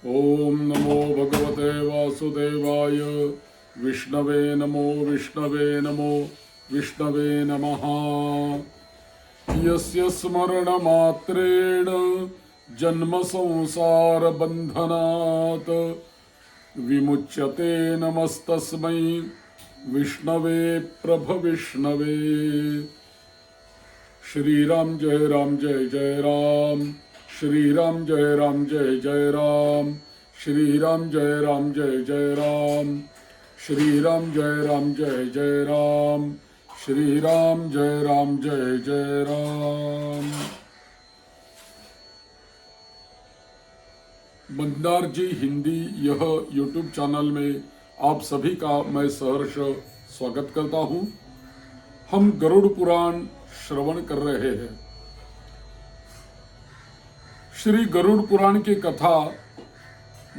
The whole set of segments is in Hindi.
ओम नमो भगवते वासुदेवाय। विष्णवे नमो विष्णवे नमः। यस्य स्मरणमात्रेण जन्म संसार बंधनात् विमुच्यते नमस्तस्मै विष्णवे प्रभविष्णवे। श्री राम जय राम जय जय राम। श्री राम जय राम जय जय राम। श्री राम जय राम जय जय राम। श्री राम जय राम जय जय राम। श्री राम जय राम जय जय राम। मंदार जी हिंदी यह यूट्यूब चैनल में आप सभी का मैं सहर्ष स्वागत करता हूं। हम गरुड़ पुराण श्रवण कर रहे हैं। श्री गरुड़ पुराण की कथा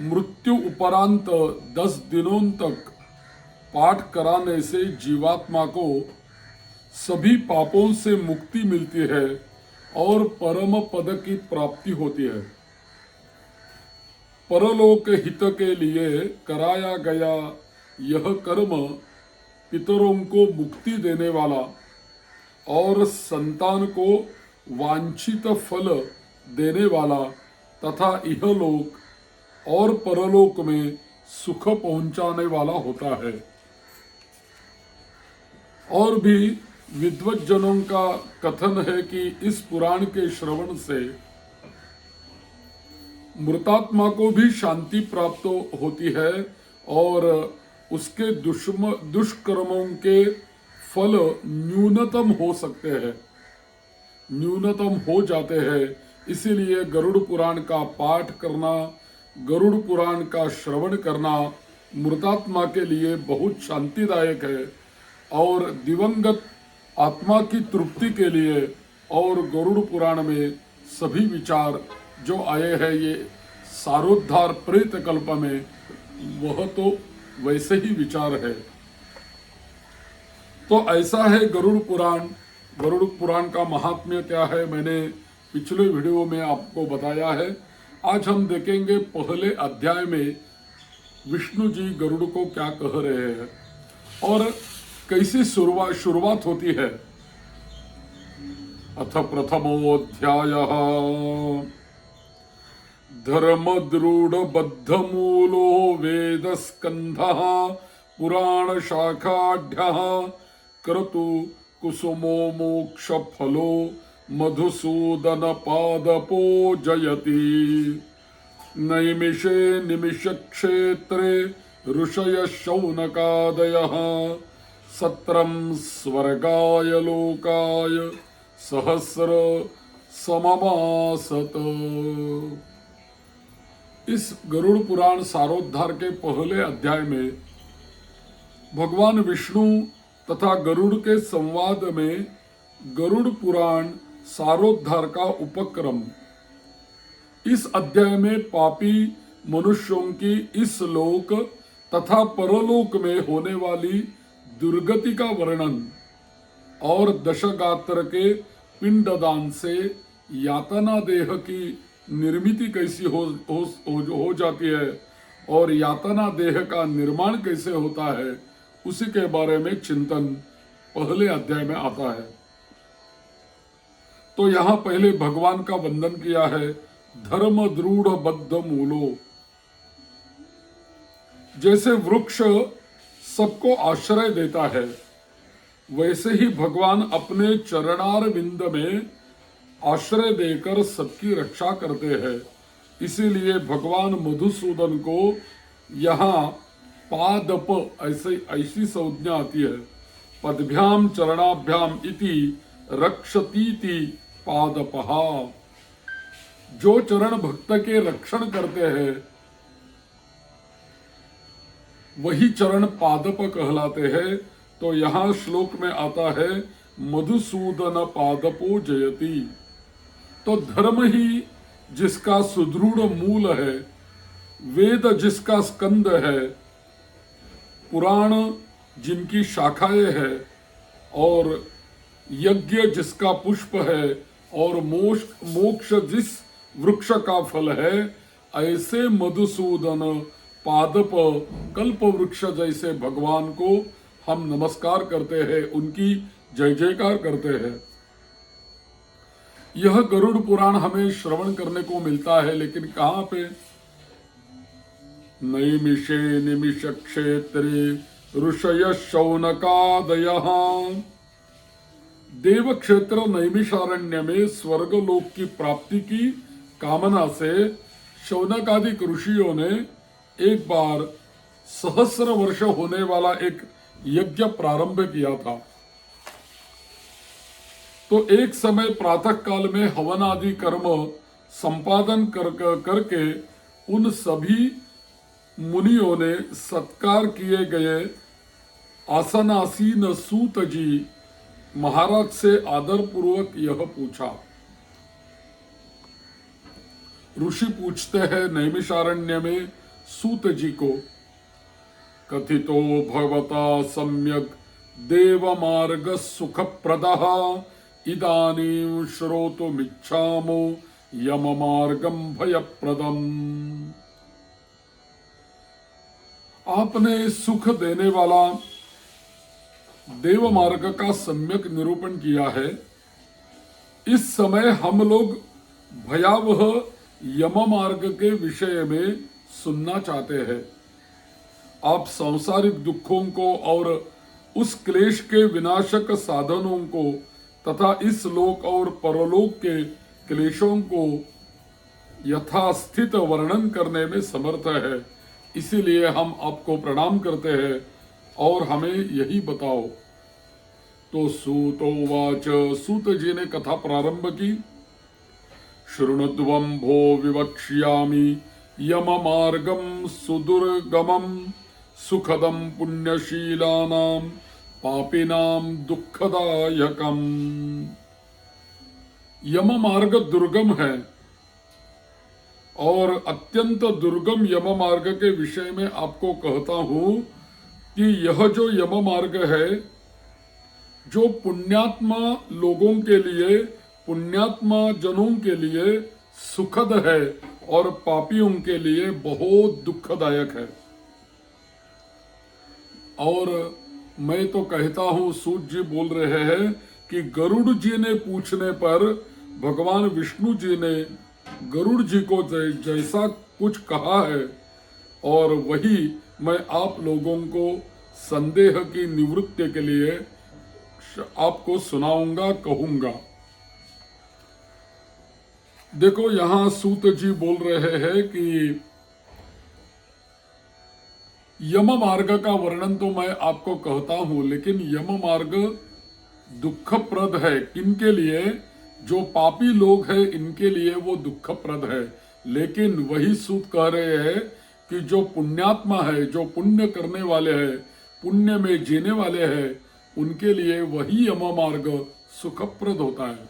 मृत्यु उपरांत 10 दिनों तक पाठ कराने से जीवात्मा को सभी पापों से मुक्ति मिलती है और परम पद की प्राप्ति होती है। परलोक हित के लिए कराया गया यह कर्म पितरों को मुक्ति देने वाला और संतान को वांछित फल देने वाला तथा इहलोक और परलोक में सुख पहुंचाने वाला होता है। और भी विद्वज्जनों का कथन है कि इस पुराण के श्रवण से मृतात्मा को भी शांति प्राप्त होती है और उसके दुष्कर्मों के फल न्यूनतम हो सकते हैं, न्यूनतम हो जाते हैं। इसीलिए गरुड़ पुराण का पाठ करना, गरुड़ पुराण का श्रवण करना मृतात्मा के लिए बहुत शांतिदायक है और दिवंगत आत्मा की तृप्ति के लिए। और गरुड़ पुराण में सभी विचार जो आए हैं ये सारोद्धार प्रेत कल्प में, वह तो वैसे ही विचार है। तो ऐसा है गरुड़ पुराण। गरुड़ पुराण का महात्म्य क्या है मैंने पिछले वीडियो में आपको बताया है। आज हम देखेंगे पहले अध्याय में विष्णु जी गरुड़ को क्या कह रहे हैं और कैसी शुरुआत होती है। अथ प्रथमोऽध्यायः धर्मद्रूढ बद्धमूलो वेदस्कन्धः पुराणशाखाढ्यः क्रतु कुसुमो मोक्षफलो मधुसूदनपादपो जयति। नैमिषे निमिषक्षेत्रे ऋषयः शौनकादयः सत्रं स्वर्गाय लोकाय सहस्र सममासत। इस गरुड़ पुराण सारोद्धार के पहले अध्याय में भगवान विष्णु तथा गरुड़ के संवाद में गरुड़ पुराण सारोद्धार का उपक्रम। इस अध्याय में पापी मनुष्यों की इस लोक तथा परलोक में होने वाली दुर्गति का वर्णन और दशगात्र के पिंडदान से यातना देह की निर्मिति कैसी हो जाती है और यातना देह का निर्माण कैसे होता है, उसी के बारे में चिंतन पहले अध्याय में आता है। तो यहाँ पहले भगवान का वंदन किया है। धर्म द्रूढ़ बद्ध मूलो। जैसे वृक्ष सबको आश्रय देता है वैसे ही भगवान अपने चरणार बिंद में आश्रय देकर सबकी रक्षा करते हैं। इसीलिए भगवान मधुसूदन को यहाँ पादप ऐसी संज्ञा आती है। पदभ्याम चरणाभ्याम इति रक्षतीति पादपहा। जो चरण भक्त के रक्षण करते हैं वही चरण पादप कहलाते हैं। तो यहाँ श्लोक में आता है मधुसूदन पादपो जयति। तो धर्म ही जिसका सुदृढ़ मूल है, वेद जिसका स्कंद है, पुराण जिनकी शाखाएं है और यज्ञ जिसका पुष्प है और मोक्ष जिस वृक्ष का फल है, ऐसे मधुसूदन पादप कल्प वृक्ष जैसे भगवान को हम नमस्कार करते हैं, उनकी जय जयकार करते हैं। यह गरुड़ पुराण हमें श्रवण करने को मिलता है, लेकिन कहां पे? नैमिषे निमिष क्षेत्रे ऋषय शौनकादयः। देव क्षेत्र नैमिषारण्य में स्वर्गलोक की प्राप्ति की कामना से शौनकादिक ऋषियों ने एक बार सहस्र वर्ष होने वाला एक यज्ञ प्रारंभ किया था। तो एक समय प्रातः काल में हवन आदि कर्म संपादन करके उन सभी मुनियों ने सत्कार किए गए आसनासीन सूत जी महाराज से आदर पूर्वक यह पूछा। ऋषि पूछते हैं नैमिषारण्य में सूत जी को, कथितो भगवता सम्यक देव मार्ग सुख प्रदः इदानीं श्रोतुमिच्छामो यम मार्गम भयप्रदम। आपने सुख देने वाला देव मार्ग का सम्यक निरूपण किया है। इस समय हम लोग भयावह यम मार्ग के विषय में सुनना चाहते हैं। आप सांसारिक दुखों को और उस क्लेश के विनाशक साधनों को तथा इस लोक और परलोक के क्लेशों को यथास्थित वर्णन करने में समर्थ है। इसीलिए हम आपको प्रणाम करते हैं और हमें यही बताओ। तो सूतोवाच, सूत जी ने कथा प्रारंभ की। शृणुध्वं भो विवक्ष्यामि यम मार्गम सुदुर्गमम सुखदम पुण्यशीलानां पापिनां दुःखदायकम। यम मार्ग दुर्गम है और अत्यंत दुर्गम यम मार्ग के विषय में आपको कहता हूं कि यह जो यम मार्ग है, जो पुण्यात्मा लोगों के लिए, पुण्यात्मा जनों के लिए सुखद है और पापियों के लिए बहुत दुखदायक है। और मैं तो कहता हूं, सूत जी बोल रहे हैं कि गरुड़ जी ने पूछने पर भगवान विष्णु जी ने गरुड़ जी को जैसा कुछ कहा है और वही मैं आप लोगों को संदेह की निवृत्ति के लिए आपको सुनाऊंगा, कहूंगा। देखो, यहां सूत जी बोल रहे हैं कि यम मार्ग का वर्णन तो मैं आपको कहता हूं, लेकिन यम मार्ग दुखप्रद है। किनके लिए? जो पापी लोग हैं इनके लिए वो दुखप्रद है। लेकिन वही सूत कह रहे हैं कि जो पुण्यात्मा है, जो पुण्य करने वाले हैं, पुण्य में जीने वाले हैं, उनके लिए वही यम मार्ग सुखप्रद होता है।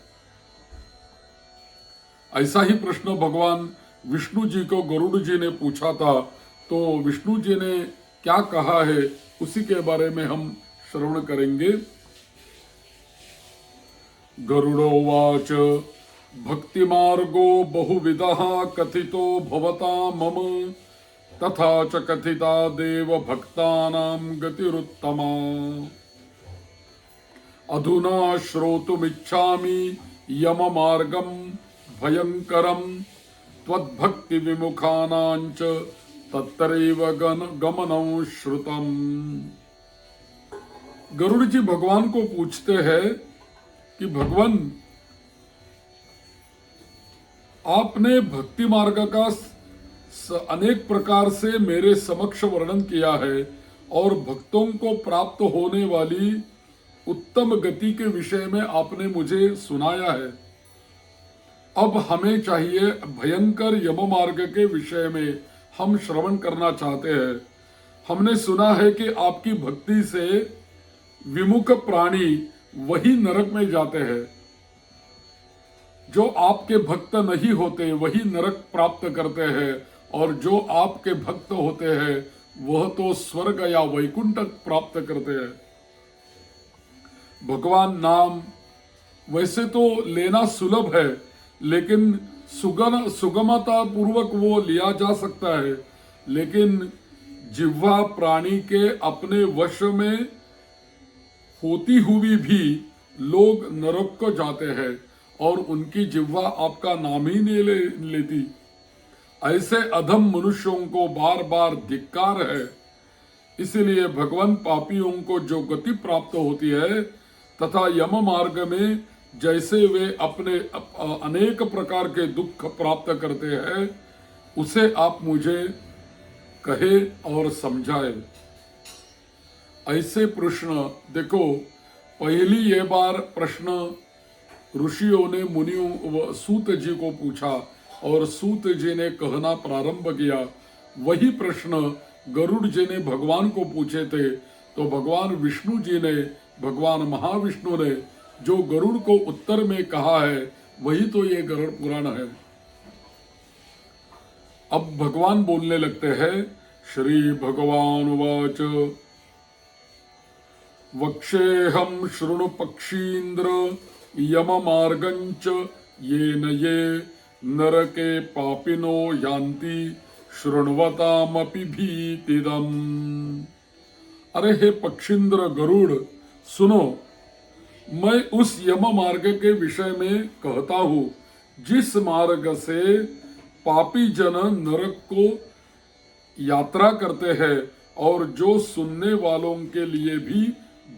ऐसा ही प्रश्न भगवान विष्णु जी को गरुड़ जी ने पूछा था। तो विष्णु जी ने क्या कहा है उसी के बारे में हम श्रवण करेंगे। गरुड़ोवाच, भक्ति मार्गो बहुविधः कथितो भवता मम तथा च कथिता देव भक्तानां गतिरुत्तमा। अधुना श्रोतुमिच्छामि यम मार्गम भयंकरम त्वद्भक्ति विमुखानांच तत्रैव गमनं श्रुतम। गरुड़ जी भगवान को पूछते हैं कि भगवान, आपने भक्ति मार्ग का अनेक प्रकार से मेरे समक्ष वर्णन किया है और भक्तों को प्राप्त होने वाली उत्तम गति के विषय में आपने मुझे सुनाया है। अब हमें चाहिए भयंकर यम मार्ग के विषय में हम श्रवण करना चाहते हैं। हमने सुना है कि आपकी भक्ति से विमुख प्राणी वही नरक में जाते हैं। जो आपके भक्त नहीं होते वही नरक प्राप्त करते हैं और जो आपके भक्त होते हैं वह तो स्वर्ग या वैकुंठ प्राप्त करते हैं। भगवान नाम वैसे तो लेना सुलभ है, लेकिन सुगमता पूर्वक वो लिया जा सकता है, लेकिन जिह्वा प्राणी के अपने वश में होती हुई भी लोग नरक को जाते हैं और उनकी जिह्वा आपका नाम ही नहीं लेती। ऐसे अधम मनुष्यों को बार बार धिक्कार है। इसलिए भगवान पापियों को जो गति प्राप्त होती है तथा यम मार्ग में जैसे वे अपने अनेक प्रकार के दुख प्राप्त करते हैं, उसे आप मुझे कहे और समझाए। ऐसे प्रश्न देखो, पहली ये बार प्रश्न ऋषियों ने मुनियों सूत जी को पूछा और सूत जी ने कहना प्रारंभ किया। वही प्रश्न गरुड़ जी ने भगवान को पूछे थे, तो भगवान विष्णु जी ने, भगवान महाविष्णु ने जो गरुड़ को उत्तर में कहा है, वही तो ये गरुड़ पुराण है। अब भगवान बोलने लगते हैं। श्री भगवान वाच वक्षेहम शृणु पक्षीन्द्र यम मार्गंच ये न ये नरके पापिनो यान्ति शृण्वतामपि भीतिदम्। अरे हे पक्षीन्द्र गरुड़, सुनो, मैं उस यम मार्ग के विषय में कहता हूं जिस मार्ग से पापी जन नरक को यात्रा करते हैं और जो सुनने वालों के लिए भी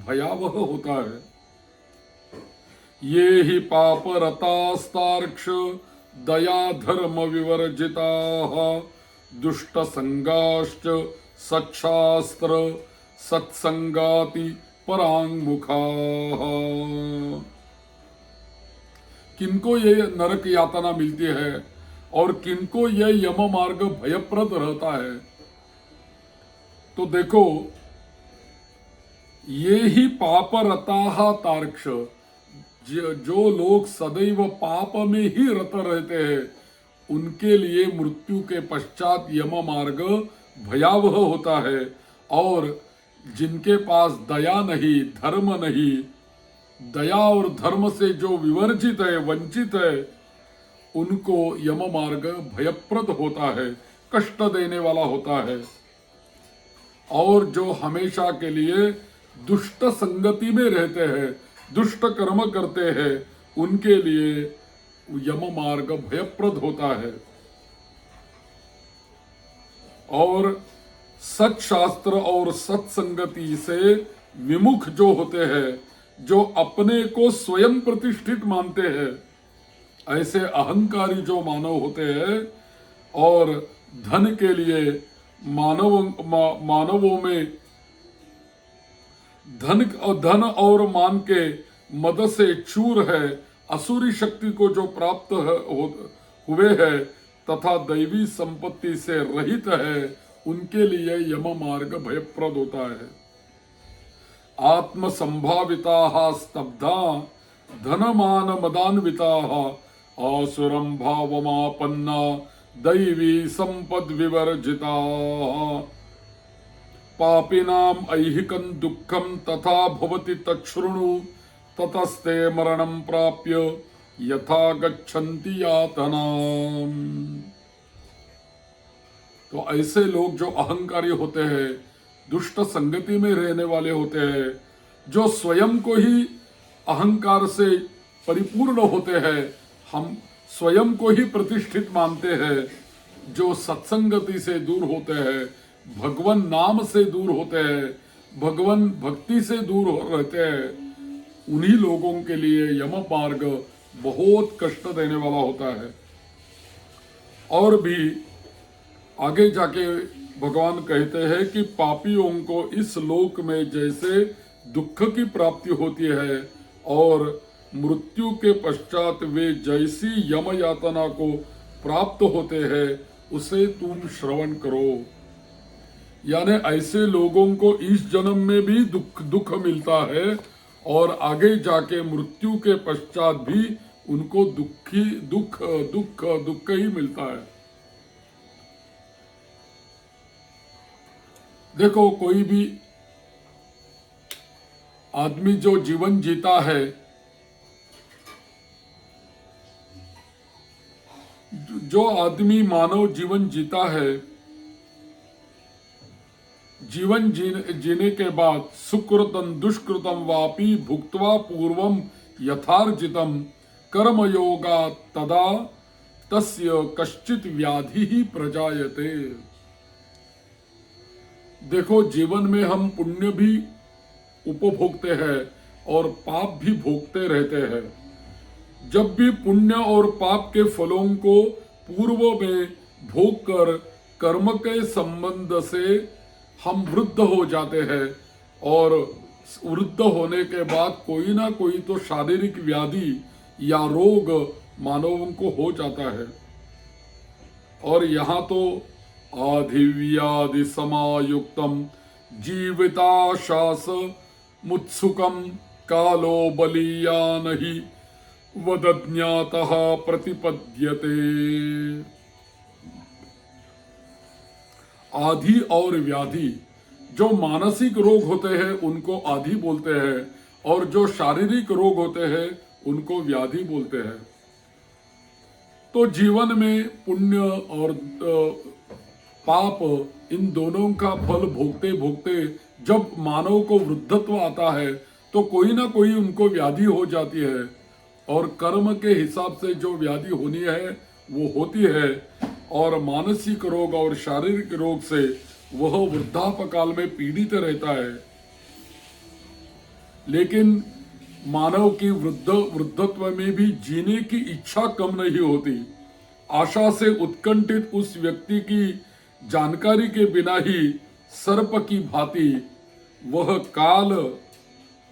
भयावह होता है। ये ही पाप रतास्तार्क्ष दया धर्म विवर्जिता दुष्ट संगाश्च सच्छास्त्र सत्संगाति परांगमुखा। किनको ये नरक यातना मिलती है और किनको ये यम मार्ग भयप्रद रहता है। तो देखो, ये ही पाप रताः तार्क्ष, जो लोग सदैव पाप में ही रत रहते हैं, उनके लिए मृत्यु के पश्चात यम मार्ग भयावह होता है। और जिनके पास दया नहीं, धर्म नहीं, दया और धर्म से जो विवर्जित है, वंचित है, उनको यम मार्ग भयप्रद होता है, कष्ट देने वाला होता है। और जो हमेशा के लिए दुष्ट संगति में रहते हैं, दुष्ट कर्म करते हैं, उनके लिए यम मार्ग भयप्रद होता है। और सत्शास्त्र और सत्संगति से विमुख जो होते हैं, जो अपने को स्वयं प्रतिष्ठित मानते हैं, ऐसे अहंकारी जो मानव होते हैं और धन के लिए मानवों में धन और मान के मद से चूर है, असुरी शक्ति को जो प्राप्त हुए हैं तथा दैवी संपत्ति से रहित है, उनके लिए यम मार्ग भयप्रद होता है। आत्म संभाविता स्तब्धा धन मान मदान्विता आसुरम भावमापन्ना दैवी संपद विवर्जिता पापिनाम ऐहिकं दुःखं तथा भवति तच्छृणु ततस्ते मरणं प्राप्य यथा गच्छन्ति यातनाम। तो ऐसे लोग जो अहंकारी होते हैं, दुष्ट संगति में रहने वाले होते हैं, जो स्वयं को ही अहंकार से परिपूर्ण होते हैं, हम स्वयं को ही प्रतिष्ठित मानते हैं, जो सत्संगति से दूर होते हैं, भगवान नाम से दूर होते हैं, भगवान भक्ति से दूर रहते हैं, उन्हीं लोगों के लिए यम मार्ग बहुत कष्ट देने वाला होता है। और भी आगे जाके भगवान कहते हैं कि पापियों को इस लोक में जैसे दुख की प्राप्ति होती है और मृत्यु के पश्चात वे जैसी यम यातना को प्राप्त होते हैं, उसे तुम श्रवण करो। यानी ऐसे लोगों को इस जन्म में भी दुख मिलता है और आगे जाके मृत्यु के पश्चात भी उनको दुख ही मिलता है। देखो, कोई भी आदमी जो जीवन जीता है, जो आदमी मानव जीवन जीता है, जीवन जीने के बाद सुकृतम दुष्कृतम वापि भुक्त्वा पूर्वम यथार्जितम कर्मयोगा तदा तस्य कश्चित व्याधि ही प्रजायते। देखो, जीवन में हम पुण्य भी उपभोगते हैं और पाप भी भोगते रहते हैं। जब भी पुण्य और पाप के फलों को पूर्व में भोग कर कर्म के संबंध से हम वृद्ध हो जाते हैं और वृद्ध होने के बाद कोई ना कोई तो शारीरिक व्याधि या रोग मानवों को हो जाता है। और यहाँ तो आधिव्याधि समायुक्तम जीविताशास मुत्सुकम कालो बलीयान ही वदज्ञातः प्रतिपद्यते। आधि और व्याधि, जो मानसिक रोग होते हैं उनको आधि बोलते हैं और जो शारीरिक रोग होते हैं उनको व्याधि बोलते हैं। तो जीवन में पुण्य और पाप, इन दोनों का फल भोगते भोगते जब मानव को वृद्धत्व आता है तो कोई ना कोई उनको व्याधि हो जाती है और कर्म के हिसाब से जो व्याधि होनी है वो होती है। और मानसिक रोग और शारीरिक रोग से वह वृद्धापकाल में पीड़ित रहता है। लेकिन मानव की वृद्धत्व में भी जीने की इच्छा कम नहीं होती। आशा से उत्कंठित उस व्यक्ति की जानकारी के बिना ही सर्प की भांति वह काल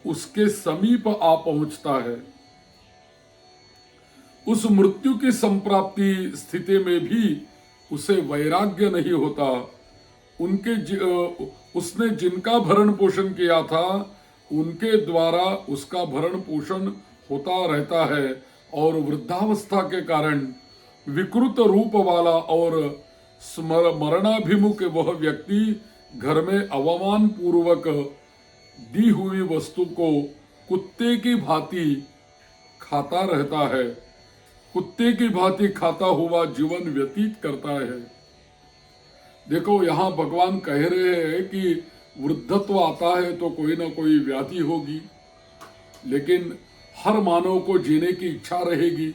उसके समीप आ पहुंचता है। उस मृत्यु की संप्राप्ति स्थिति में भी उसे वैराग्य नहीं होता। उसने जिनका भरण पोषण किया था उनके द्वारा उसका भरण पोषण होता रहता है और वृद्धावस्था के कारण विकृत रूप वाला और मरणाभिमुख वह व्यक्ति घर में अवमान पूर्वक दी हुई वस्तु को कुत्ते की भांति खाता रहता है, कुत्ते की भांति खाता हुआ जीवन व्यतीत करता है। देखो, यहाँ भगवान कह रहे हैं कि वृद्धत्व आता है तो कोई ना कोई व्याधि होगी, लेकिन हर मानव को जीने की इच्छा रहेगी।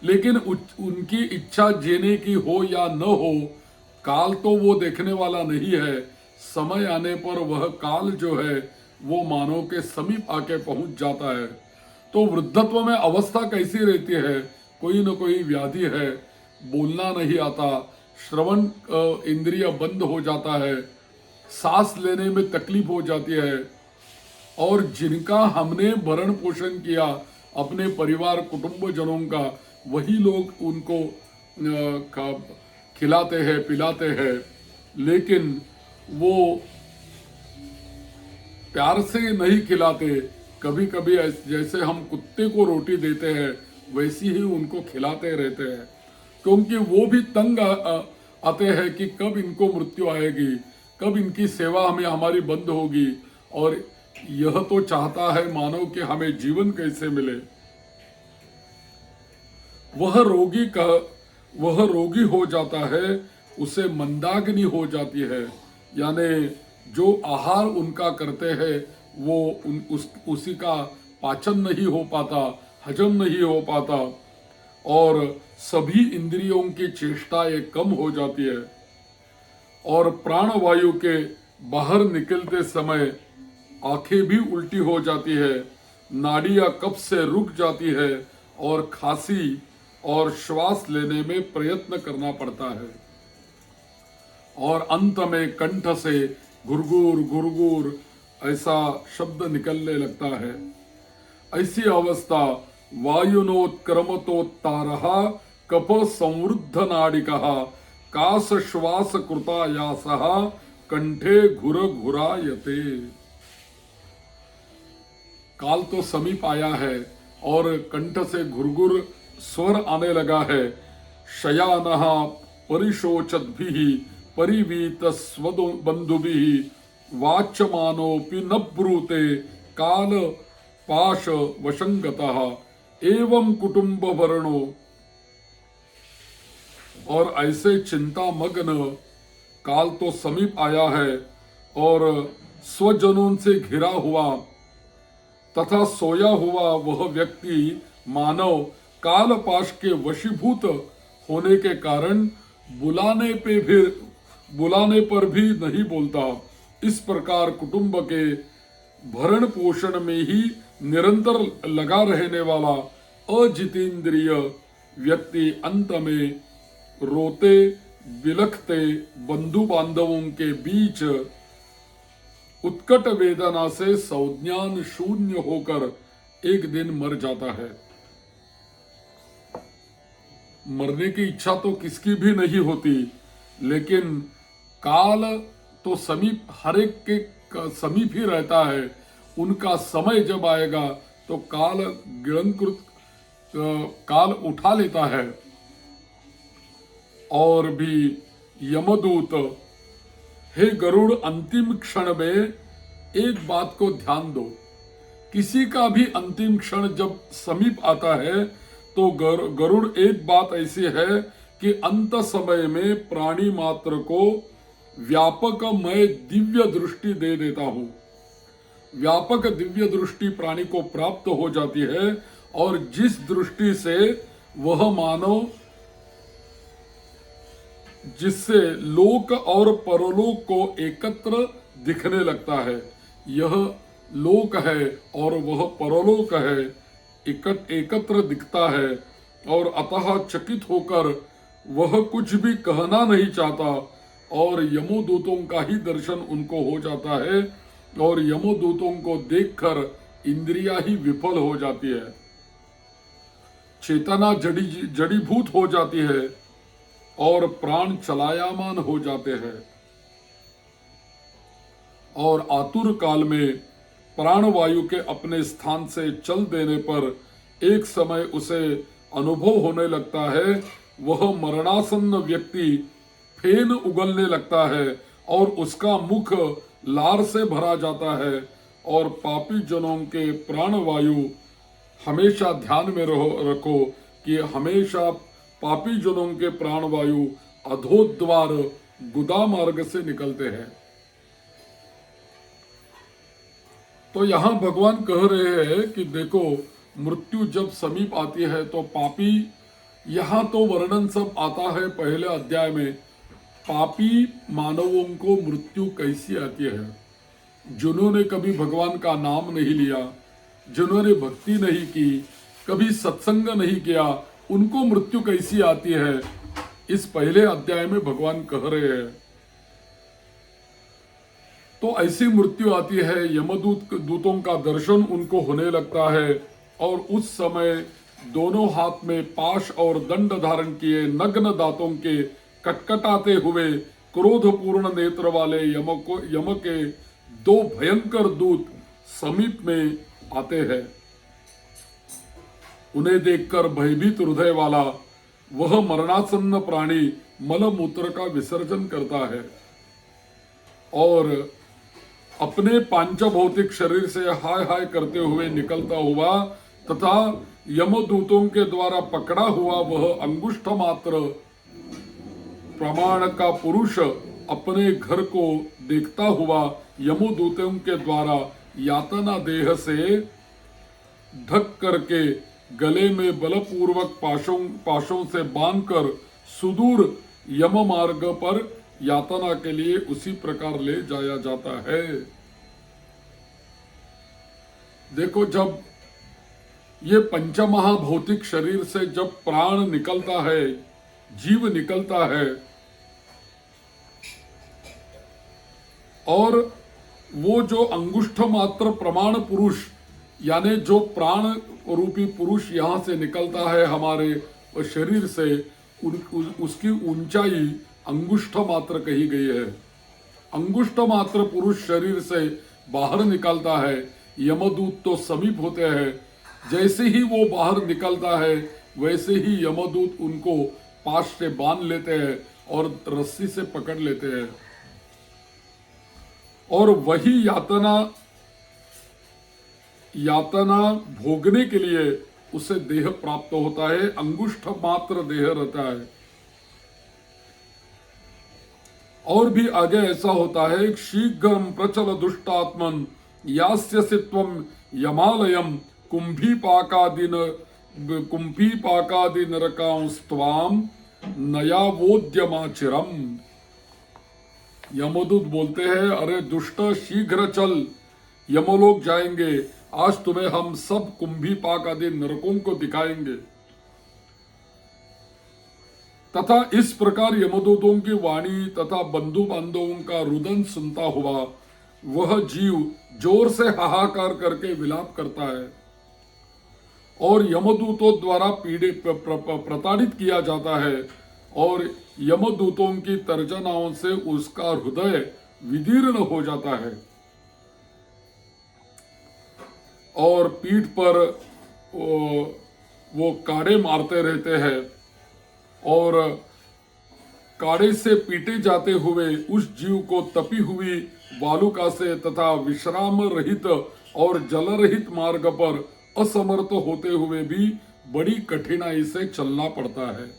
लेकिन उनकी इच्छा जीने की हो या न हो, काल तो वो देखने वाला नहीं है। समय आने पर वह काल जो है वो मानव के समीप आके पहुंच जाता है। तो वृद्धत्व में अवस्था कैसी रहती है? कोई न कोई व्याधि है, बोलना नहीं आता, श्रवण इंद्रिय बंद हो जाता है, सांस लेने में तकलीफ हो जाती है। और जिनका हमने भरण पोषण किया अपने परिवार कुटुंब जनों का, वही लोग उनको खिलाते हैं पिलाते हैं, लेकिन वो प्यार से नहीं खिलाते। कभी कभी जैसे हम कुत्ते को रोटी देते हैं वैसी ही उनको खिलाते रहते हैं, क्योंकि वो भी तंग आते हैं कि कब इनको मृत्यु आएगी, कब इनकी सेवा हमें हमारी बंद होगी। और यह तो चाहता है मानव कि हमें जीवन कैसे मिले। वह रोगी हो जाता है, उसे मंदाग्नि हो जाती है, यानी जो आहार उनका करते हैं वो उसी का पाचन नहीं हो पाता, हजम नहीं हो पाता और सभी इंद्रियों की चेष्टाएं कम हो जाती है। और प्राणवायु के बाहर निकलते समय आंखें भी उल्टी हो जाती है, नाड़ियां कफ से रुक जाती है और खांसी और श्वास लेने में प्रयत्न करना पड़ता है। और अंत में कंठ से घुरघुर घुरघुर ऐसा शब्द निकलने लगता है। ऐसी अवस्था वायुनोत्क्रमतोत्तारः कफ संवृद्ध नाडिकः कास श्वास कृतायासः कंठे घुर घुरायते। काल तो समीप आया है और कंठ से घुरघुर स्वर आने लगा है। शयानः परिशोचद्भिः परिवीत स्वबंधुभिः वाच्यमानोऽपि न ब्रूते काल पाश वशंगतः एवं कुटुंब वर्णो और ऐसे चिंता मग्न काल तो समीप आया है और स्वजनों से घिरा हुआ तथा सोया हुआ वह व्यक्ति मानव काल पाश के वशीभूत होने के कारण बुलाने पर भी नहीं बोलता। इस प्रकार कुटुंब के भरण पोषण में ही निरंतर लगा रहने वाला अजितेंद्रिय व्यक्ति अंत में रोते बिलखते बंधु बांधवों के बीच उत्कट वेदना से संज्ञान शून्य होकर एक दिन मर जाता है। मरने की इच्छा तो किसकी भी नहीं होती, लेकिन काल तो समीप हर एक के समीप ही रहता है। उनका समय जब आएगा तो काल उठा लेता है। और भी यमदूत, हे गरुड़, अंतिम क्षण में एक बात को ध्यान दो। किसी का भी अंतिम क्षण जब समीप आता है तो गरुड़ एक बात ऐसी है कि अंत समय में प्राणी मात्र को व्यापक मैं दिव्य दृष्टि दे देता हूं। व्यापक दिव्य दृष्टि प्राणी को प्राप्त हो जाती है और जिस दृष्टि से वह मानव, जिससे लोक और परलोक को एकत्र दिखने लगता है। यह लोक है और वह परलोक है, एकत्र दिखता है और अतः चकित होकर वह कुछ भी कहना नहीं चाहता और यमोदूतों का ही दर्शन उनको हो जाता है और यमोदूतों को देखकर इंद्रिया ही विफल हो जाती है, चेतना जड़ीभूत हो जाती है और प्राण चलायमान हो जाते हैं। और आतुर काल में प्राणवायु के अपने स्थान से चल देने पर एक समय उसे अनुभव होने लगता है। वह मरणासन्न व्यक्ति फेन उगलने लगता है और उसका मुख लार से भरा जाता है। और पापी जनों के प्राणवायु, हमेशा ध्यान में रखो कि हमेशा पापी जनों के प्राणवायु अधोद्वार गुदा मार्ग से निकलते हैं। तो यहां भगवान कह रहे हैं कि देखो, मृत्यु जब समीप आती है तो पापी, यहां तो वर्णन सब आता है पहले अध्याय में, पापी मानवों को मृत्यु कैसी आती है। जिन्होंने कभी भगवान का नाम नहीं लिया, जिन्होंने भक्ति नहीं की, कभी सत्संग नहीं किया, उनको मृत्यु कैसी आती है, इस पहले अध्याय में भगवान कह रहे हैं। तो ऐसी मृत्यु आती है, दूतों का दर्शन उनको होने लगता है और उस समय दोनों हाथ में पाश और दंड धारण किए नग्न दांतों के कटकटाते हुए क्रोधपूर्ण नेत्र वाले यम के दो भयंकर दूत समीप में आते हैं। उन्हें देखकर भयभीत हृदय वाला वह मरणासन्न प्राणी मलमूत्र का विसर्जन करता है और अपने पांचभौतिक शरीर से हाय हाय करते हुए निकलता हुआ तथा यमदूतों के द्वारा पकड़ा हुआ वह अंगुष्ठ मात्र प्रमाण का पुरुष अपने घर को देखता हुआ यमदूतों के द्वारा यातना देह से ढक करके गले में बलपूर्वक पाशों से बांधकर सुदूर यम मार्ग पर यातना के लिए उसी प्रकार ले जाया जाता है। देखो, जब ये पंचमहाभौतिक शरीर से जब प्राण निकलता है, जीव निकलता है और वो जो अंगुष्ठ मात्र प्रमाण पुरुष, यानी जो प्राण रूपी पुरुष यहां से निकलता है हमारे शरीर से, उसकी ऊंचाई अंगुष्ठ मात्र कही गई है। अंगुष्ठ मात्र पुरुष शरीर से बाहर निकलता है, यमदूत तो समीप होते हैं। जैसे ही वो बाहर निकलता है वैसे ही यमदूत उनको पाश से बांध लेते हैं और रस्सी से पकड़ लेते हैं और वही यातना भोगने के लिए उसे देह प्राप्त होता है। अंगुष्ठ मात्र देह रहता है और भी आगे ऐसा होता है, शीघ्रम प्रचल दुष्टात्मन यास्यसि त्वं यमालयम कुंभीपाकादि नरकांस्त्वाम नयावोद्यमाचिरम। यमदूत बोलते हैं, अरे दुष्ट शीघ्र चल, यमलोक जाएंगे, आज तुम्हें हम सब कुंभीपाक आदि नरकों को दिखाएंगे। तथा इस प्रकार यमदूतों की वाणी तथा बंधु बांधवों का रुदन सुनता हुआ वह जीव जोर से हाहाकार करके विलाप करता है और यमदूतों द्वारा प्रताड़ित किया जाता है और यमदूतों की तर्जनाओं से उसका हृदय विदीर्ण हो जाता है और पीठ पर वो काड़े मारते रहते हैं और काड़े से पीटे जाते हुए उस जीव को तपी हुई वालुका से तथा विश्राम रहित और जल रहित मार्ग पर असमर्थ होते हुए भी बड़ी कठिनाई से चलना पड़ता है।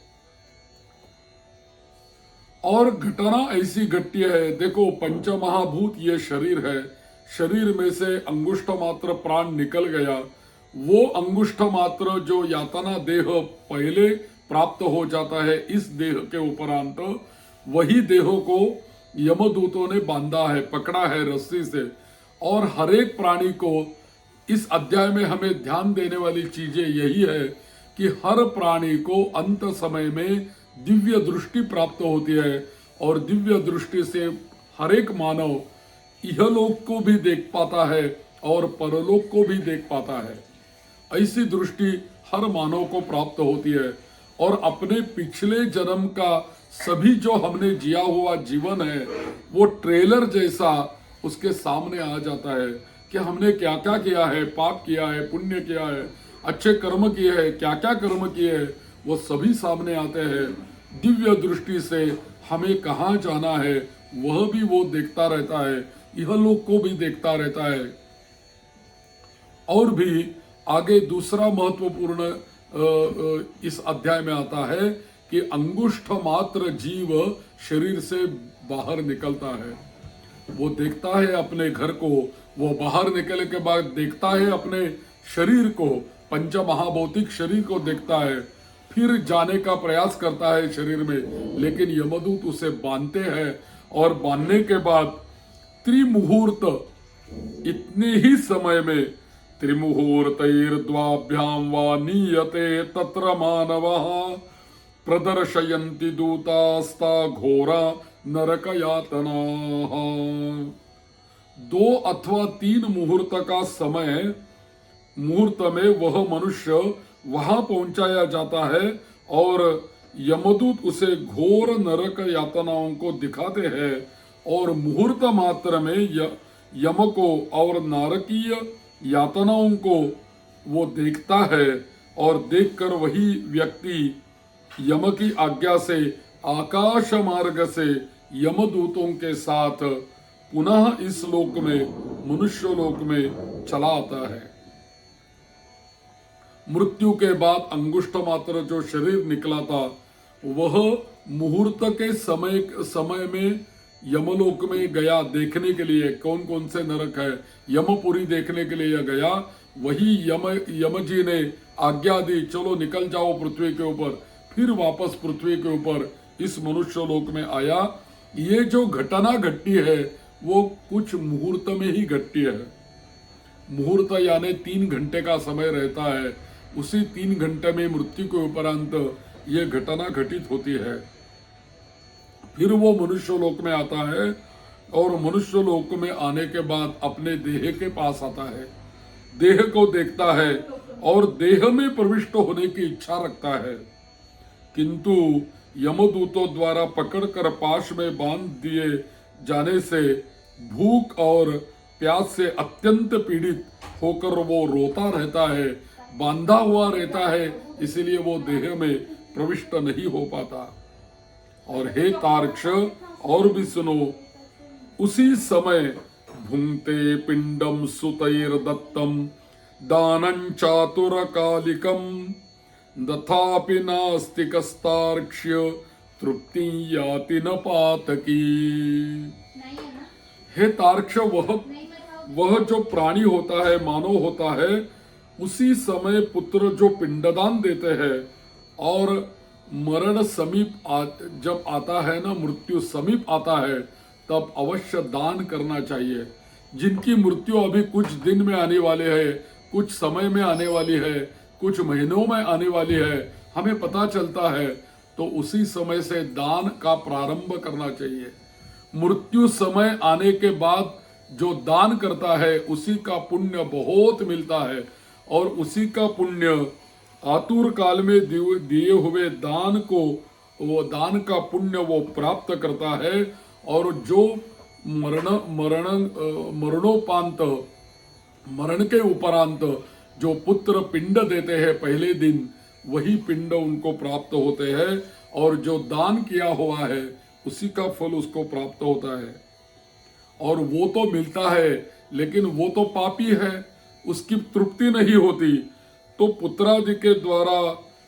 और घटना ऐसी घटती है, देखो पंचमहाभूत ये शरीर है, शरीर में से अंगुष्ठ मात्र प्राण निकल गया, वो अंगुष्ठ मात्र जो यातना देह पहले प्राप्त हो जाता है इस देह के उपरांत, वही देह को यमदूतों ने बांधा है, पकड़ा है रस्सी से। और हर एक प्राणी को इस अध्याय में हमें ध्यान देने वाली चीजें यही है कि हर प्राणी को अंत समय में दिव्य दृष्टि प्राप्त होती है और दिव्य दृष्टि से हर एक मानव इहलोक को भी देख पाता है और परलोक को भी देख पाता है। ऐसी दृष्टि हर मानव को प्राप्त होती है और अपने पिछले जन्म का सभी जो हमने जिया हुआ जीवन है वो ट्रेलर जैसा उसके सामने आ जाता है कि हमने क्या क्या किया है, पाप किया है, पुण्य किया है, अच्छे कर्म किए हैं, क्या क्या कर्म किए हैं, वो सभी सामने आते हैं। दिव्य दृष्टि से हमें कहाँ जाना है वह भी वो देखता रहता है, यह लोग को भी देखता रहता है। और भी आगे दूसरा महत्वपूर्ण इस अध्याय में आता है कि अंगुष्ठ मात्र जीव शरीर से बाहर निकलता है, वो देखता है अपने घर को, वो बाहर निकलने के बाद देखता है अपने शरीर को, पंच महाभौतिक शरीर को देखता है, फिर जाने का प्रयास करता है शरीर में, लेकिन यमदूत उसे बांधते हैं और बांधने के बाद त्रिमुहूर्त, इतने ही समय में त्रिमुहूर्तैर्द्वाभ्यां वा नीयते तत्र मानवः प्रदर्शयन्ति दूतास्ता घोरा नरक यातनाः। 2 अथवा 3 मुहूर्त का समय, मुहूर्त में वह मनुष्य वहां पहुंचाया जाता है और यमदूत उसे घोर नरक यातनाओं को दिखाते हैं और मुहूर्त मात्र में यम को और नारकीय यातनाओं को वो देखता है और देखकर वही व्यक्ति यम की आज्ञा से आकाश मार्ग से यमदूतों के साथ पुनः इस लोक में, मनुष्य लोक में चला आता है। मृत्यु के बाद अंगुष्ठ मात्र जो शरीर निकला था वह मुहूर्त के समय में यमलोक में गया देखने के लिए, कौन कौन से नरक है, यमपुरी देखने के लिए गया। वही यम जी ने आज्ञा दी, चलो निकल जाओ पृथ्वी के ऊपर, फिर वापस पृथ्वी के ऊपर इस मनुष्य लोक में आया। ये जो घटना घटती है वो कुछ मुहूर्त में ही घटती है। मुहूर्त यानी 3 घंटे का समय रहता है, उसी 3 घंटे में मृत्यु के उपरांत ये घटना घटित होती है। फिर वो मनुष्य लोक में आता है और मनुष्य लोक में आने के बाद अपने देह के पास आता है, देह को देखता है और देह में प्रविष्ट होने की इच्छा रखता है, किंतु यमदूतों द्वारा पकड़कर पाश में बांध दिए जाने से भूख और प्यास से अत्यंत पीड़ित होकर वो रोता रहता है, बांधा हुआ रहता है, इसीलिए वो देह में प्रविष्ट नहीं हो पाता। और हे तार्क्ष, और भी सुनो, उसी समय भुंक्ते पिंडम सुतैर दत्तम दानं चातुर कालिकम तथापि नास्ति कस्तार्क्ष्य तृप्ति याति न पातकी। हे तार्क्ष, वह जो प्राणी होता है, मानव होता है, उसी समय पुत्र जो पिंडदान देते हैं और मरण समीप जब आता है ना, मृत्यु समीप आता है, तब अवश्य दान करना चाहिए। जिनकी मृत्यु अभी कुछ दिन में आने वाले है, कुछ समय में आने वाली है, कुछ महीनों में आने वाली है, हमें पता चलता है, तो उसी समय से दान का प्रारंभ करना चाहिए। मृत्यु समय आने के बाद जो दान करता है उसी का पुण्य बहुत मिलता है, और उसी का पुण्य आतुर काल में दिए हुए दान को, वो दान का पुण्य वो प्राप्त करता है। और जो मरणोपांत, मरण के उपरांत जो पुत्र पिंड देते हैं पहले दिन, वही पिंड उनको प्राप्त होते हैं, और जो दान किया हुआ है उसी का फल उसको प्राप्त होता है। और वो तो मिलता है, लेकिन वो तो पापी है, उसकी तृप्ति नहीं होती। तो पुत्रादि के द्वारा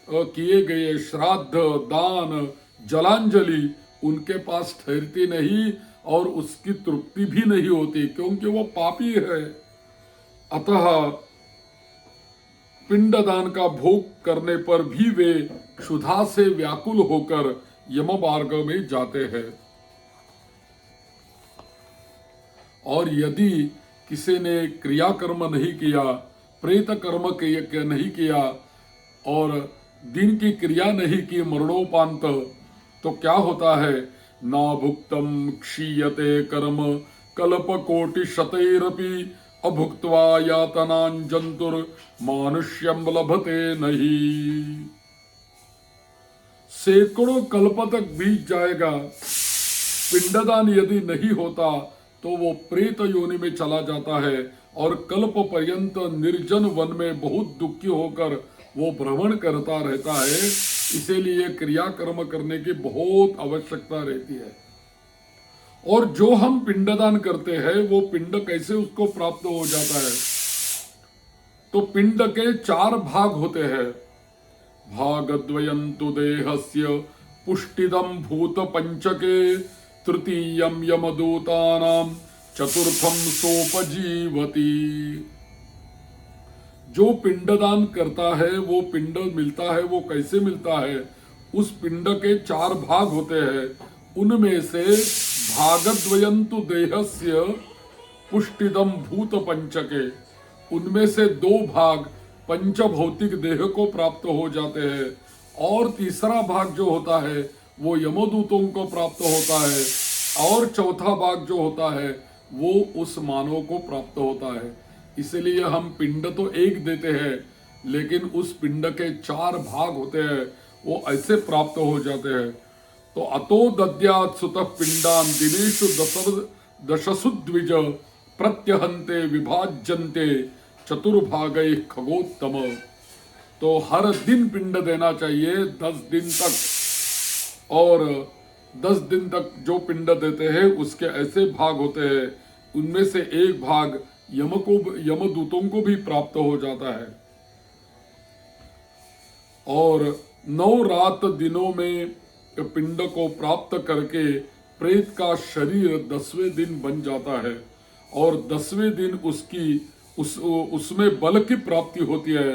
किए गए श्राद्ध, दान, जलांजलि उनके पास ठहरती नहीं, और उसकी तृप्ति भी नहीं होती, क्योंकि वो पापी है। अतः पिंडदान का भोग करने पर भी वे क्षुधा से व्याकुल होकर यम मार्ग में जाते हैं। और यदि किसी ने क्रियाकर्म नहीं किया, प्रेत कर्म नहीं किया और दिन की क्रिया नहीं की मरणोपांत, तो क्या होता है? ना भुक्तम क्षीयते कर्म कल्पकोटि शतैरपि अभुक्त्वा यातनां जंतुर मानुष्यम लभते नहीं। सैकड़ों कल्प तक बीत जाएगा, पिंडदान यदि नहीं होता तो वो प्रेत योनि में चला जाता है, और कल्प पर्यंत निर्जन वन में बहुत दुखी होकर वो भ्रमण करता रहता है। इसीलिए क्रियाकर्म करने की बहुत आवश्यकता रहती है। और जो हम पिंडदान करते हैं वो पिंड कैसे उसको प्राप्त हो जाता है? तो पिंड के 4 भाग होते हैं। भागद्वयं तु देहस्य पुष्टिदं भूत पंचके, तृतीयं यमदूतानां चतुर्थम सोपजीवती। जो पिंडदान करता है वो पिंड मिलता है। वो कैसे मिलता है? उस पिंड के 4 भाग होते हैं। उनमें से भागद्वयंतु देहस्य पुष्टिदम भूत पंचके, उनमें से 2 भाग पंचभौतिक देह को प्राप्त हो जाते हैं, और तीसरा भाग जो होता है वो यमदूतों को प्राप्त होता है, और चौथा भाग जो होता है वो उस मानव को प्राप्त होता है। इसलिए हम पिंड तो एक देते हैं, लेकिन उस पिंड के 4 भाग होते हैं, वो ऐसे प्राप्त हो जाते हैं। तो अतो दद्यात् सुतः पिंडान दिनेषु दशसु द्विज प्रत्यहन्ते विभाज्यन्ते चतुर्भागैः खगोत्तम। तो हर दिन पिंड देना चाहिए 10 दिन तक, और 10 दिन तक जो पिंड देते हैं उसके ऐसे भाग होते हैं, उनमें से एक भाग यमदूतों को भी प्राप्त हो जाता है। और 9 रात दिनों में पिंड को प्राप्त करके प्रेत का शरीर 10वें दिन बन जाता है, और 10वें दिन उसमें बल की प्राप्ति होती है।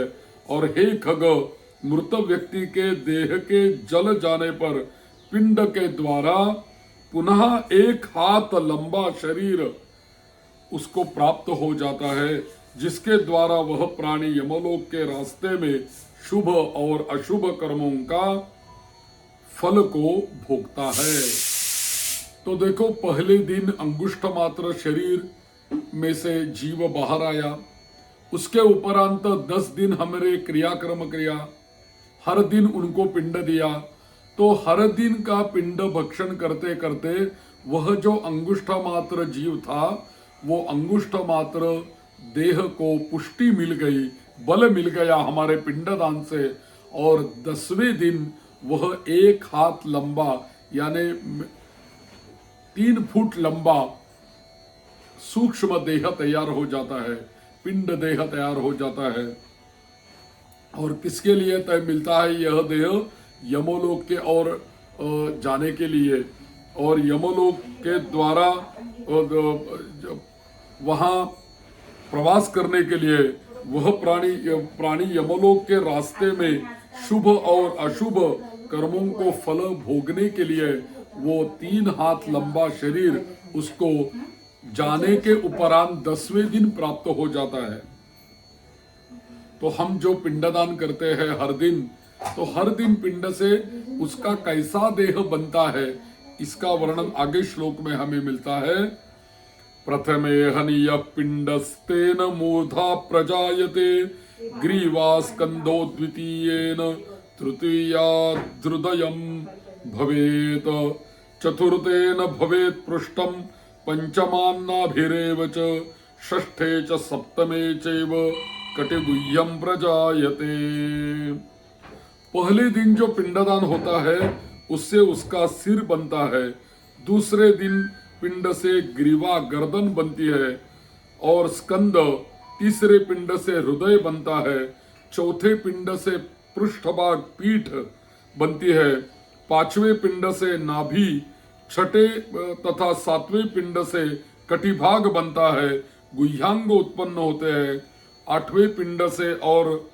और हे खग, मृत व्यक्ति के देह के जल जाने पर पिंड के द्वारा पुनः 1 हाथ लंबा शरीर उसको प्राप्त हो जाता है, जिसके द्वारा वह प्राणी यमलोक के रास्ते में शुभ और अशुभ कर्मों का फल को भोगता है। तो देखो, पहले दिन अंगुष्ठ मात्र शरीर में से जीव बाहर आया, उसके उपरांत 10 दिन हमने क्रियाक्रम किया, हर दिन उनको पिंड दिया। तो हर दिन का पिंड भक्षण करते करते वह जो अंगुष्ठ मात्र जीव था, वो अंगुष्ठ मात्र देह को पुष्टि मिल गई, बल मिल गया हमारे पिंडदान से, और 10वें दिन वह 1 हाथ लंबा यानी 3 फुट लंबा सूक्ष्म देह तैयार हो जाता है, पिंड देह तैयार हो जाता है। और किसके लिए तय मिलता है यह देह? यमोलोक के और जाने के लिए और यमलोक के द्वारा वहाँ प्रवास करने के लिए वह प्राणी यमलोक के रास्ते में शुभ और अशुभ कर्मों को फल भोगने के लिए वो 3 हाथ लंबा शरीर उसको जाने के उपरांत 10वें दिन प्राप्त हो जाता है। तो हम जो पिंडदान करते हैं हर दिन, तो हर दिन पिंड से उसका कैसा देह बनता है इसका वर्णन आगे श्लोक में हमें मिलता है। प्रथमे हनीय पिंडस्तेन मूर्धा प्रजायते ग्रीवास्कंदो द्वितीयेन तृतीयाद् हृदयम् भवेत् चतुर्थेन भवेत् पृष्ठम् पंचमान्नाभिरेव च षष्ठे च सप्तमे चैव कटिगुह्यम् प्रजायते। पहले दिन जो पिंडदान होता है उससे उसका सिर बनता है, दूसरे दिन पिंड से ग्रीवा गर्दन बनती है और स्कंद, तीसरे पिंड से हृदय बनता है, चौथे पिंड से पृष्ठभाग पीठ बनती है, पांचवें पिंड से नाभि, छठे तथा सातवें पिंड से कटिभाग बनता है, गुह्यांग उत्पन्न होते हैं, आठवें पिंड से और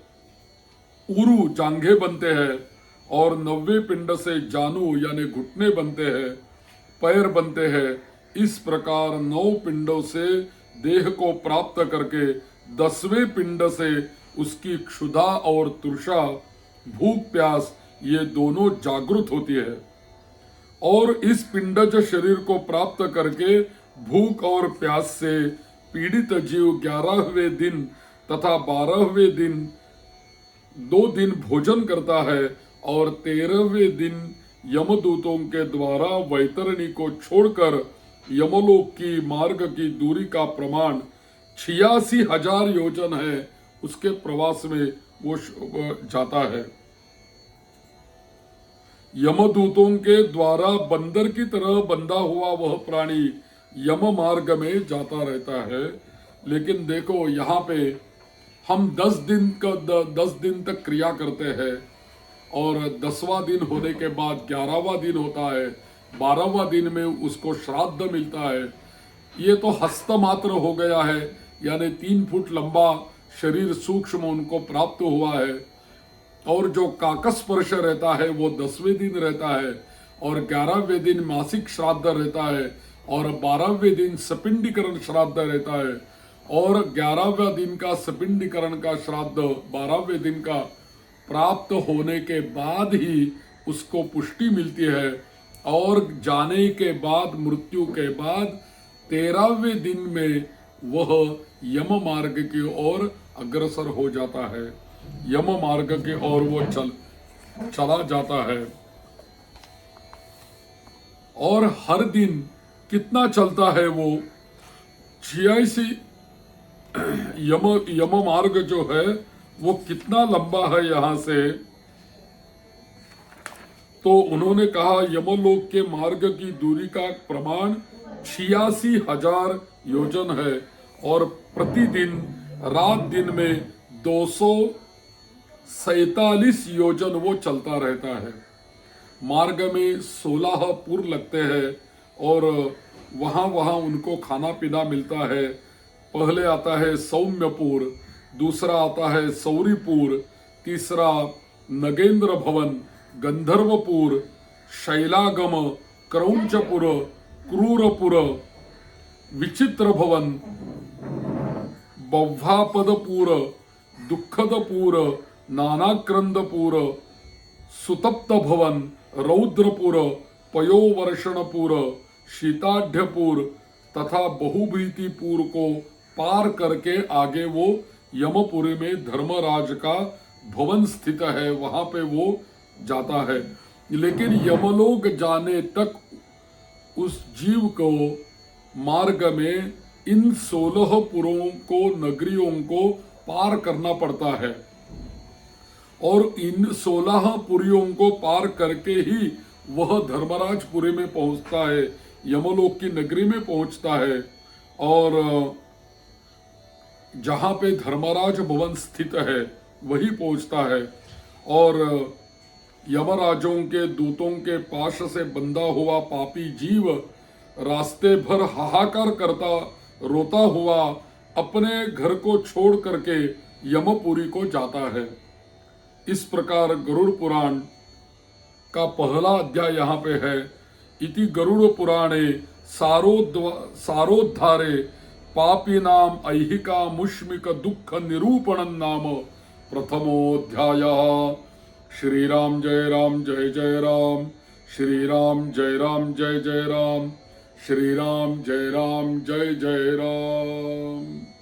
उरु जांघे बनते हैं और 9वें पिंड से जानू यानी घुटने बनते हैं, पैर बनते हैं। इस प्रकार 9 पिंडों से देह को प्राप्त करके 10वें पिंड से उसकी क्षुधा और तृषा, भूख प्यास ये दोनों जागृत होती है और इस पिंडज शरीर को प्राप्त करके भूख और प्यास से पीड़ित जीव 11वें दिन तथा 12वें दिन 2 दिन भोजन करता है और 13वें दिन यमदूतों के द्वारा वैतरणी को छोड़कर यमलोक की मार्ग की दूरी का प्रमाण 86,000 योजन है, उसके प्रवास में वो जाता है। यमदूतों के द्वारा बंदर की तरह बंधा हुआ वह प्राणी यम मार्ग में जाता रहता है। लेकिन देखो यहाँ पे हम 10 दिन तक क्रिया करते हैं और 10वां दिन होने के बाद 11वां दिन होता है, 12वां दिन में उसको श्राद्ध मिलता है। ये तो हस्त मात्र हो गया है, यानी 3 फुट लंबा शरीर सूक्ष्म उनको प्राप्त हुआ है और जो काकस्पर्श रहता है वो 10वें दिन रहता है और 11वें दिन मासिक श्राद्ध रहता है और 12वें दिन सपिंडीकरण श्राद्ध रहता है और 11वें दिन का सपिंडीकरण का श्राद्ध 12वें दिन का प्राप्त होने के बाद ही उसको पुष्टि मिलती है और जाने के बाद, मृत्यु के बाद 13वें दिन में वह यम मार्ग की ओर अग्रसर हो जाता है, यम मार्ग की ओर वो चला जाता है। और हर दिन कितना चलता है वो 86 यम मार्ग जो है वो कितना लंबा है यहाँ से, तो उन्होंने कहा यमलोक के मार्ग की दूरी का प्रमाण 86,000 योजन है और प्रतिदिन रात दिन में 247 योजन वो चलता रहता है। मार्ग में 16 पुर लगते हैं और वहाँ उनको खाना पीना मिलता है। पहले आता है सौम्यपुर, दूसरा आता है सौरीपुर, तीसरा नगेंद्र भवन, गंधर्वपुर, शैलागम, क्रौंचपुर, क्रूरपुर, विचित्र भवन, बव्वापदपुर, दुःखदपुर, नानाक्रंदपुर, सुतप्त भवन, रौद्रपुर, पयोवर्षणपुर, शीताढ्यपुर तथा बहुभीतिपुर को पार करके आगे वो यमपुरी में धर्मराज का भवन स्थित है, वहां पे वो जाता है। लेकिन यमलोक जाने तक उस जीव को मार्ग में इन 16 पुरों को, नगरियों को पार करना पड़ता है और इन 16 पुरियों को पार करके ही वह धर्मराजपुरी में पहुंचता है, यमलोक की नगरी में पहुंचता है और जहां पे धर्मराज भवन स्थित है वही पहुंचता है। और यमराजों के दूतों के पाश से बंधा हुआ पापी जीव रास्ते भर हाहाकार करता रोता हुआ अपने घर को छोड़ करके यमपुरी को जाता है। इस प्रकार गरुड़ पुराण का पहला अध्याय यहाँ पे है। इति गरुड़ पुराणे सारोद्धारे पापीनाम ऐहिका मुष्मिक दुख निरूपणं नाम प्रथमोऽध्यायः। श्री राम जय राम जय जय राम, श्री राम जय राम जय जय राम, श्री राम जय जय राम।